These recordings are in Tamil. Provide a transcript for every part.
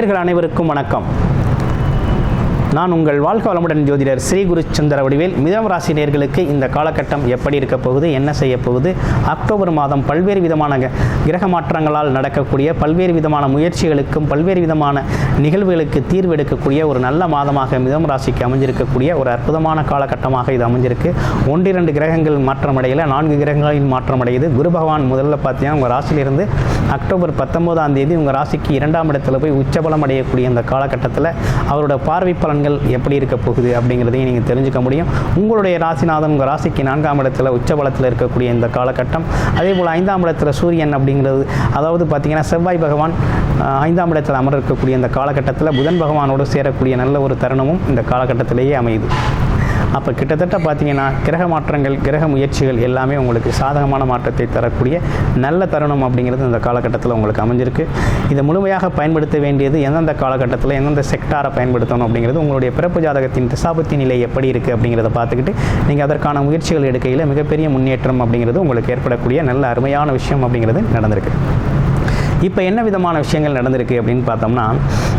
நேயர்கள் அனைவருக்கும் வணக்கம். நான் உங்கள் வாழ்க்கை வளமுடன் ஜோதிடர் ஸ்ரீ குரு சந்திர வடிவேல். மிதுனம் ராசி நேயர்களுக்கு இந்த காலகட்டம் எப்படி இருக்க போகுது, என்ன செய்ய போகுது, அக்டோபர் மாதம் பல்வேறு விதமான கிரக மாற்றங்களால் நடக்கக்கூடிய பல்வேறு விதமான முயற்சிகளுக்கும் பல்வேறு விதமான நிகழ்வுகளுக்கு தீர்வு எடுக்கக்கூடிய ஒரு நல்ல மாதமாக மிதுனம் ராசிக்கு அமைஞ்சிருக்கக்கூடிய ஒரு அற்புதமான காலகட்டமாக இது அமைஞ்சிருக்கு. 1-2 கிரகங்கள் மாற்றமடையல, 4 கிரகங்களின் மாற்றமடையுது. குரு பகவான் முதல்ல பார்த்தீங்கன்னா உங்கள் ராசியிலிருந்து அக்டோபர் 19ஆம் தேதி உங்கள் ராசிக்கு 2ஆம் இடத்துல போய் உச்சபலம் அடையக்கூடிய இந்த காலகட்டத்தில் அவரோட பார்வை பலன்கள் எப்படி இருக்க போகுது அப்படிங்கிறதையும் நீங்கள் தெரிஞ்சுக்க முடியும். உங்களுடைய ராசிநாதன் உங்கள் ராசிக்கு 4ஆம் இடத்துல உச்சபலத்தில் இருக்கக்கூடிய இந்த காலகட்டம். அதே போல் 5ஆம் இடத்துல சூரியன் அப்படிங்கிறது, அதாவது பார்த்தீங்கன்னா செவ்வாய் பகவான் 5ஆம் இடத்தில் அமர இருக்கக்கூடிய இந்த காலகட்டத்தில் புதன் பகவானோடு சேரக்கூடிய நல்ல ஒரு தருணமும் இந்த காலகட்டத்திலேயே அமையுது. அப்போ கிட்டத்தட்ட பார்த்தீங்கன்னா கிரக மாற்றங்கள், கிரக முயற்சிகள் எல்லாமே உங்களுக்கு சாதகமான மாற்றத்தை தரக்கூடிய நல்ல தருணம் அப்படிங்கிறது இந்த காலகட்டத்தில் உங்களுக்கு அமைஞ்சிருக்கு. இதை முழுமையாக பயன்படுத்த வேண்டியது எந்தெந்த காலகட்டத்தில் எந்தெந்த செக்டாரை பயன்படுத்தணும் அப்படிங்கிறது உங்களுடைய பிறப்பு ஜாதகத்தின் திசாபுத்தி நிலை எப்படி இருக்குது அப்படிங்கிறத பார்த்துக்கிட்டு நீங்கள் அதற்கான முயற்சிகள் எடுக்கையில் மிகப்பெரிய முன்னேற்றம் அப்படிங்கிறது உங்களுக்கு ஏற்படக்கூடிய நல்ல அருமையான விஷயம் அப்படிங்கிறது நடந்திருக்கு. இப்போ என்ன விதமான விஷயங்கள் நடந்திருக்கு அப்படின்னு பார்த்தோம்னா,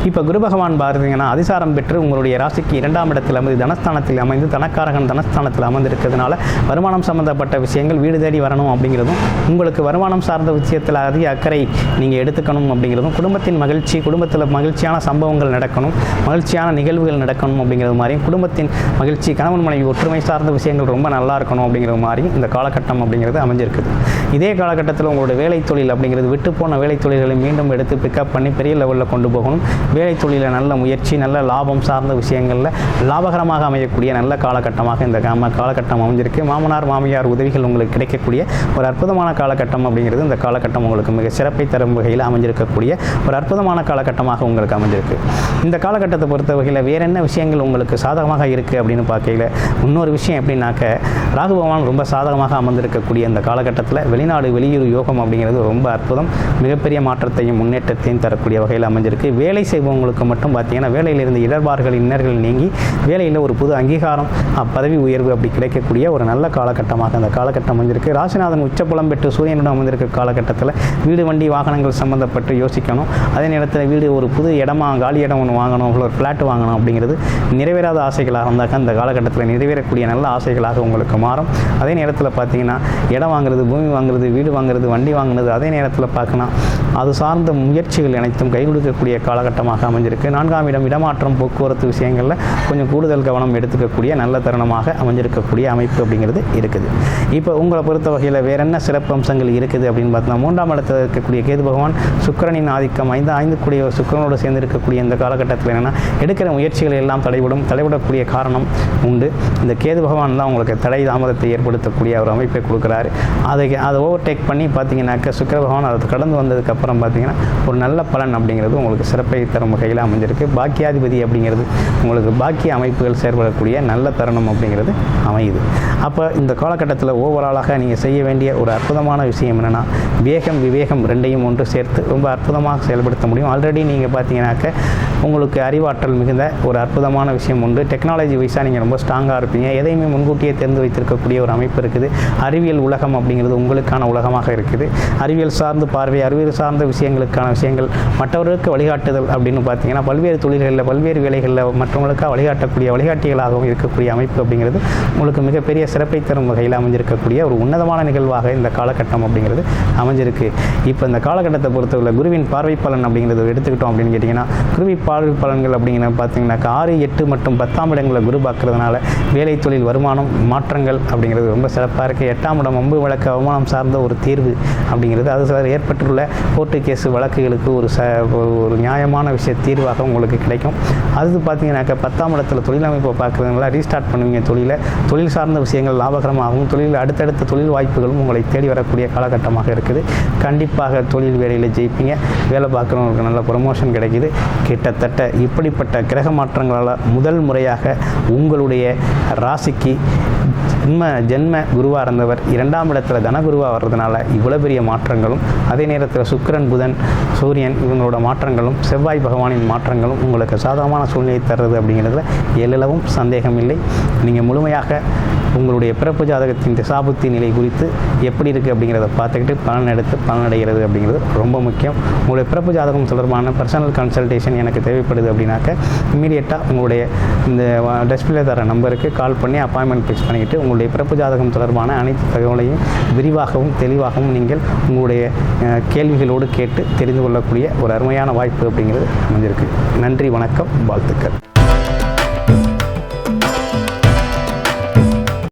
இப்போ குரு பகவான் பார்த்தீங்கன்னா அதிசாரம் பெற்று உங்களுடைய ராசிக்கு 2ஆம் இடத்தில் அமைந்து தனஸ்தானத்தில் அமைந்து தனக்காரகன் தனஸ்தானத்தில் அமர்ந்திருக்கிறதுனால வருமானம் சம்மந்தப்பட்ட விஷயங்கள் வீடு தேடி வரணும் அப்படிங்கிறதும், உங்களுக்கு வருமானம் சார்ந்த விஷயத்தில் அதிக அக்கறை நீங்கள் எடுத்துக்கணும் அப்படிங்கிறதும், குடும்பத்தின் மகிழ்ச்சி, குடும்பத்தில் மகிழ்ச்சியான சம்பவங்கள் நடக்கணும், மகிழ்ச்சியான நிகழ்வுகள் நடக்கணும் அப்படிங்கிறது மாதிரியும், குடும்பத்தின் மகிழ்ச்சி, கணவன் மனைவி ஒற்றுமை சார்ந்த விஷயங்கள் ரொம்ப நல்லா இருக்கணும் அப்படிங்கிற மாதிரி இந்த காலகட்டம் அப்படிங்கிறது அமைஞ்சிருக்குது. இதே காலகட்டத்தில் உங்களுடைய வேலை தொழில் அப்படிங்கிறது விட்டு போன வேலை தொழில்களை மீண்டும் எடுத்து பிக்கப் பண்ணி பெரிய லெவலில் கொண்டு போகணும். வேலை தொழிலில் நல்ல முயற்சி, நல்ல லாபம் சார்ந்த விஷயங்களில் லாபகரமாக அமையக்கூடிய நல்ல காலகட்டமாக இந்த காலகட்டம் அமைஞ்சிருக்கு. மாமனார் மாமியார் உதவிகள் உங்களுக்கு கிடைக்கக்கூடிய ஒரு அற்புதமான காலகட்டம் அப்படிங்கிறது இந்த காலகட்டம் உங்களுக்கு மிக சிறப்பை தரும் வகையில் அமைஞ்சிருக்கக்கூடிய ஒரு அற்புதமான காலகட்டமாக உங்களுக்கு அமைஞ்சிருக்கு. இந்த காலகட்டத்தை பொறுத்த வகையில் வேற என்ன விஷயங்கள் உங்களுக்கு சாதகமாக இருக்குது அப்படின்னு பார்க்கையில், இன்னொரு விஷயம் எப்படின்னாக்க, ராகு பகவான் ரொம்ப சாதகமாக அமர்ந்திருக்கக்கூடிய இந்த காலகட்டத்தில் வெளிநாடு வெளியூர் யோகம் அப்படிங்கிறது ரொம்ப அற்புதம், மிகப்பெரிய மாற்றத்தையும் முன்னேற்றத்தையும் தரக்கூடிய வகையில் அமைஞ்சிருக்கு. வேலை செய்பவங்களுக்கு மட்டும் பார்த்தீங்கன்னா வேலையிலிருந்து இடர்பாடுகள் இன்னர்கள் நீங்கி வேலையில் ஒரு புது அங்கீகாரம், பதவி உயர்வு அப்படி கிடைக்கக்கூடிய ஒரு நல்ல காலகட்டமாக அந்த காலகட்டம் அமைஞ்சிருக்கு. ராசிநாதன் உச்சபலம் பெற்று சூரியனுடன் அமைந்திருக்க காலகட்டத்தில் வீடு வண்டி வாகனங்கள் சம்மந்தப்பட்டு யோசிக்கணும். அதே நேரத்தில் வீடு ஒரு புது இடமா, காலி இடம் ஒன்று வாங்கணும், ஒரு ஃப்ளாட் வாங்கணும் அப்படிங்கிறது நிறைவேறாத ஆசைகளாக இருந்தாக்க அந்த காலகட்டத்தில் நிறைவேறக்கூடிய நல்ல ஆசைகளாக உங்களுக்கு மாறும். அதே நேரத்தில் பார்த்தீங்கன்னா இடம் வாங்குறது, பூமி வாங்குறது, வீடு வாங்குறது, வண்டி வாங்குறது, அதே நேரத்தில் பார்க்கணும் அது சார்ந்த முயற்சிகள் அனைத்தும் கை கொடுக்கக்கூடிய காலகட்டமாக அமைஞ்சிருக்கு. 4ஆம் இடம் இடமாற்றம், போக்குவரத்து விஷயங்களில் கொஞ்சம் கூடுதல் கவனம் எடுத்துக்கக்கூடிய நல்ல தருணமாக அமைஞ்சிருக்கக்கூடிய அமைப்பு அப்படிங்கிறது இருக்குது. இப்போ உங்களை பொறுத்த வகையில் வேற என்ன சிறப்பு அம்சங்கள் இருக்குது அப்படின்னு பார்த்தோம்னா, 3ஆம் இடத்தில் இருக்கக்கூடிய கேது பகவான் சுக்கிரனின் ஆதிக்கம் 5 கூடிய சுக்கிரனோடு சேர்ந்து இருக்கக்கூடிய இந்த காலகட்டத்தில் என்னென்னா எடுக்கிற முயற்சிகள் எல்லாம் தடைபடக்கூடிய காரணம் உண்டு. இந்த கேது பகவான் தான் உங்களுக்கு தடை தாமதத்தை ஏற்படுத்தக்கூடிய ஒரு அமைப்பை கொடுக்குறாரு. அதை ஓவர்டேக் பண்ணி பார்த்தீங்கன்னாக்க சுக்கிர பகவான் அதை கடந்து வந்ததுக்கப்புறம் பார்த்தீங்கன்னா ஒரு நல்ல பலன் அப்படிங்கிறது உங்களுக்கு சிறப்பை தரும் வகையில் அமைஞ்சிருக்கு. பாக்கியாதிபதி அப்படிங்கிறது உங்களுக்கு பாக்கிய அமைப்புகள் செயல்படக்கூடிய நல்ல தருணம் அப்படிங்கிறது அமையுது. அப்போ இந்த காலகட்டத்தில் ஓவராலாக நீங்கள் செய்ய வேண்டிய ஒரு அற்புதமான விஷயம் என்னென்னா, வேகம் விவேகம் ரெண்டையும் ஒன்று சேர்த்து ரொம்ப அற்புதமாக செயல்படுத்த முடியும். ஆல்ரெடி நீங்கள் பார்த்தீங்கன்னாக்க உங்களுக்கு அறிவாற்றல் மிகுந்த ஒரு அற்புதமான விஷயம் உண்டு. டெக்னாலஜி வைஸாக நீங்கள் ரொம்ப ஸ்ட்ராங்காக இருப்பீங்க. எதையுமே முன்கூட்டியே தெரிந்து வைத்திருக்கக்கூடிய ஒரு அமைப்பு இருக்குது. அறிவியல் உலகம் அப்படிங்கிறது உங்களுக்கான உலகமாக இருக்குது. அறிவியல் சார்ந்து பார்வை, அறிவியல் சார்ந்த விஷயங்களுக்கான விஷயங்கள், மற்றவர்களுக்கு வழிகாட்டுதல் அப்படின்னு பார்த்தீங்கன்னா பல்வேறு தொழில்களில் பல்வேறு வேலைகளில் மற்றவங்களுக்காக வழிகாட்டக்கூடிய வழிகாட்டிகளாகவும் இருக்கக்கூடிய அமைப்பு அப்படிங்கிறது உங்களுக்கு மிகப்பெரிய சிறப்பை தரும் வகையில் அமைஞ்சிருக்கக்கூடிய ஒரு உன்னதமான நிகழ்வாக இந்த காலகட்டம் அப்படிங்கிறது அமைஞ்சிருக்கு. இப்போ இந்த காலகட்டத்தை பொறுத்தவரை குருவின் பார்வை பலன் அப்படிங்கிறது எடுத்துக்கிட்டோம் அப்படின்னு கேட்டிங்கன்னா, குருவி பார்வை பலன்கள் அப்படிங்கிறது பார்த்தீங்கன்னாக்கா 6, 8 மற்றும் 10ஆம் இடங்களில் குரு பார்க்கறதுனால வேலை தொழில் வருமானம் மாற்றங்கள் அப்படிங்கிறது ரொம்ப சிறப்பாக இருக்குது. 8ஆம் இடம் அம்பு வழக்கு அவமானம் சார்ந்த ஒரு தீர்வு அப்படிங்கிறது, அது சிலர் ஏற்பட்டுள்ள கோர்ட்டு கேஸு வழக்குகளுக்கு ஒரு நியாயமான விஷய தீர்வாக உங்களுக்கு கிடைக்கும். அது பார்த்தீங்கன்னாக்கா 10ஆம் இடத்துல தொழிலமைப்பை பார்க்குறதுனால ரீஸ்டார்ட் பண்ணுவீங்க. தொழில் சார்ந்த விஷயங்கள் லாபகரமாகவும் அடுத்தடுத்த தொழில் வாய்ப்புகளும் உங்களை தேடி வரக்கூடிய காலகட்டமாக இருக்குது. கண்டிப்பாக தொழில் வேலையில் ஜெயிப்பீங்க. வேலை பார்க்குறவங்களுக்கு நல்ல ப்ரமோஷன் கிடைக்கிது. கிட்டத்தட்ட இப்படிப்பட்ட கிரக மாற்றங்களால் முதல் முறையாக உங்களுடைய ராசிக்கு ஜென்ம குருவாக இருந்தவர் 2ஆம் இடத்துல தனகுருவாக வர்றதுனால இவ்வளோ பெரிய மாற்றங்களும், அதே நேரத்தில் சுக்கிரன், புதன், சூரியன் இவங்களோட மாற்றங்களும் செவ்வாய் பகவானின் மாற்றங்களும் உங்களுக்கு சாதகமான சூழ்நிலை தர்றது அப்படிங்கிறதுல எல்லளவும் சந்தேகம் இல்லை. நீங்கள் முழுமையாக உங்களுடைய பிறப்பு ஜாதகத்தின் திசாபுத்தி நிலை குறித்து எப்படி இருக்குது அப்படிங்கிறத பார்த்துக்கிட்டு பலன் எடுத்து பலனடைகிறது அப்படிங்கிறது ரொம்ப முக்கியம். உங்களுடைய பிறப்பு ஜாதகம் தொடர்பான பர்சனல் கன்சல்டேஷன் எனக்கு தேவைப்படுது அப்படின்னாக்க இமீடியட்டாக உங்களுடைய இந்த டிஸ்பிளே தர நம்பருக்கு கால் பண்ணி அப்பாயின்மெண்ட் ஃபிக்ஸ் பண்ணிக்கிட்டு உங்களுடைய பிறப்பு ஜாதகம் தொடர்பான அனைத்து தகவலையும் விரிவாகவும் தெளிவாகவும் நீங்கள் உங்களுடைய கேள்விகளோடு கேட்டு தெரிந்து கொள்ளக்கூடிய ஒரு அருமையான வாய்ப்பு அப்படிங்கிறது அமைஞ்சிருக்கு. நன்றி, வணக்கம், வாழ்த்துக்கள்.